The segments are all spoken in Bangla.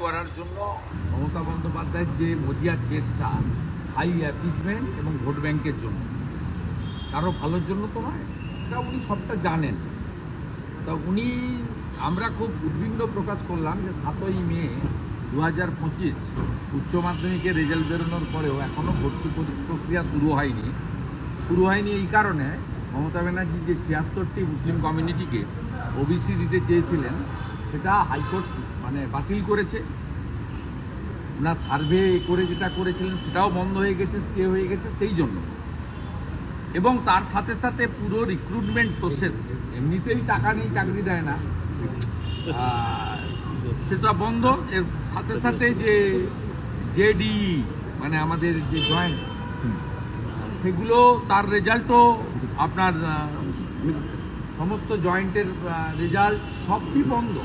করার জন্য মমতা বন্দ্যোপাধ্যায়ের যে মজিয়ার চেষ্টা, হাই অ্যাপিচমেন্ট এবং ভোট ব্যাংকের জন্য, কারো ভালোর জন্য তো নয়, এটা উনি সবটা জানেন। তা আমরা খুব উদ্বিগ্ন প্রকাশ করলাম যে 7ই মে 2025 উচ্চ মাধ্যমিকের রেজাল্ট বেরোনোর পরেও এখনও ভর্তি প্রক্রিয়া শুরু হয়নি এই কারণে মমতা ব্যানার্জি যে 76টি মুসলিম কমিউনিটিকে ওবিসি দিতে চেয়েছিলেন সেটা হাইকোর্ট বাতিল করেছে। ওনার সার্ভে করে যেটা করেছিলেন সেটাও বন্ধ হয়ে গেছে, স্টে হয়ে গেছে সেই জন্য। এবং তার সাথে সাথে পুরো রিক্রুটমেন্ট প্রসেস, এমনিতেই টাকা নেই চাকরি দেয় না, সেটা বন্ধ। এর সাথে সাথে যে জেডি আমাদের যে জয়েন্ট, সেগুলো তার রেজাল্টও আপনার সমস্ত জয়েন্টের রেজাল্ট সবই বন্ধ,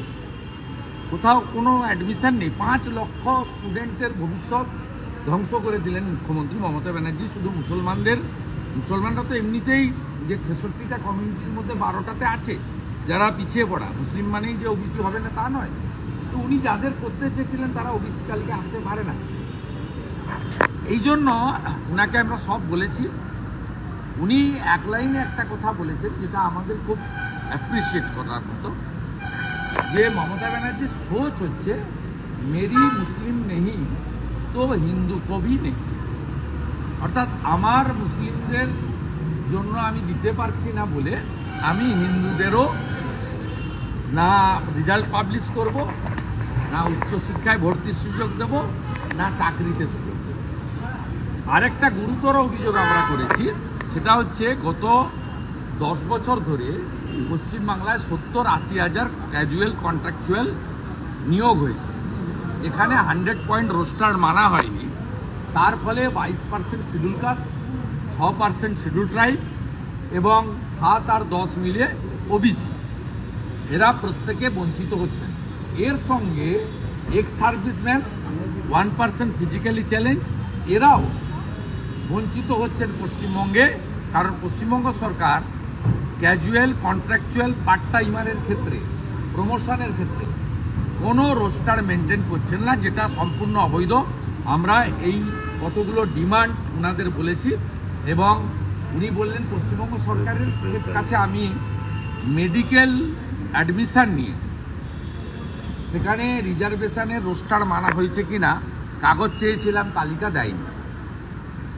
কোথাও কোনো অ্যাডমিশন নেই। 5 লক্ষ স্টুডেন্টের ভবিষ্যৎ ধ্বংস করে দিলেন মুখ্যমন্ত্রী মমতা ব্যানার্জি। শুধু মুসলমানরা তো এমনিতেই যে 66টা কমিউনিটির মধ্যে 12টাতে আছে যারা পিছিয়ে পড়া, মুসলিম মানেই যে ওবিসি হবে না তা নয়। তো উনি যাদের করতে চেয়েছিলেন তারা ওবিসি তালিকায় আসতে পারে না। এই জন্য ওনাকে আমরা সব বলেছি। উনি এক লাইনে একটা কথা বলেছেন যেটা আমাদের খুব অ্যাপ্রিসিয়েট করার মতো, যে মমতা ব্যানার্জির সোচ হচ্ছে মেরি মুসলিম নেই তো হিন্দু কবি নেই। অর্থাৎ আমার মুসলিমদের জন্য আমি দিতে পারছি না বলে আমি হিন্দুদেরও না রেজাল্ট পাবলিশ করব, না উচ্চশিক্ষায় ভর্তির সুযোগ দেব, না চাকরিতে সুযোগ দেব। আরেকটা গুরুতর অভিযোগ আমরা করেছি, সেটা হচ্ছে গত 10 বছর ধরে পশ্চিমবাংলায় 70-80 হাজার ক্যাজুয়াল কন্ট্রাকচুয়াল নিয়োগ হয়েছে, যেখানে 100 পয়েন্ট রোস্টার মানা হয়নি। তার ফলে 22% শিডিউল কাস্ট, 6% শিডিউল ট্রাইব এবং 7 আর 10 মিলে ওবিসি, এরা প্রত্যেকে বঞ্চিত হচ্ছেন। এর সঙ্গে এক্স সার্ভিসম্যান, 1% ফিজিক্যালি চ্যালেঞ্জ, এরাও বঞ্চিত হচ্ছেন পশ্চিমবঙ্গে। কারণ পশ্চিমবঙ্গ সরকার ক্যাজুয়াল, কন্ট্রাকচুয়াল, পার্ট টাইমারের ক্ষেত্রে, প্রমোশনের ক্ষেত্রে কোনো রোস্টার মেনটেন করছেন না, যেটা সম্পূর্ণ অবৈধ। আমরা এই কতগুলো ডিমান্ড ওনাদের বলেছি এবং উনি বললেন পশ্চিমবঙ্গ সরকারের কাছে আমি মেডিকেল অ্যাডমিশান নিয়ে সেখানে রিজার্ভেশনের রোস্টার মানা হয়েছে কিনা কাগজ চেয়েছিলাম, তালিকা দেয়নি।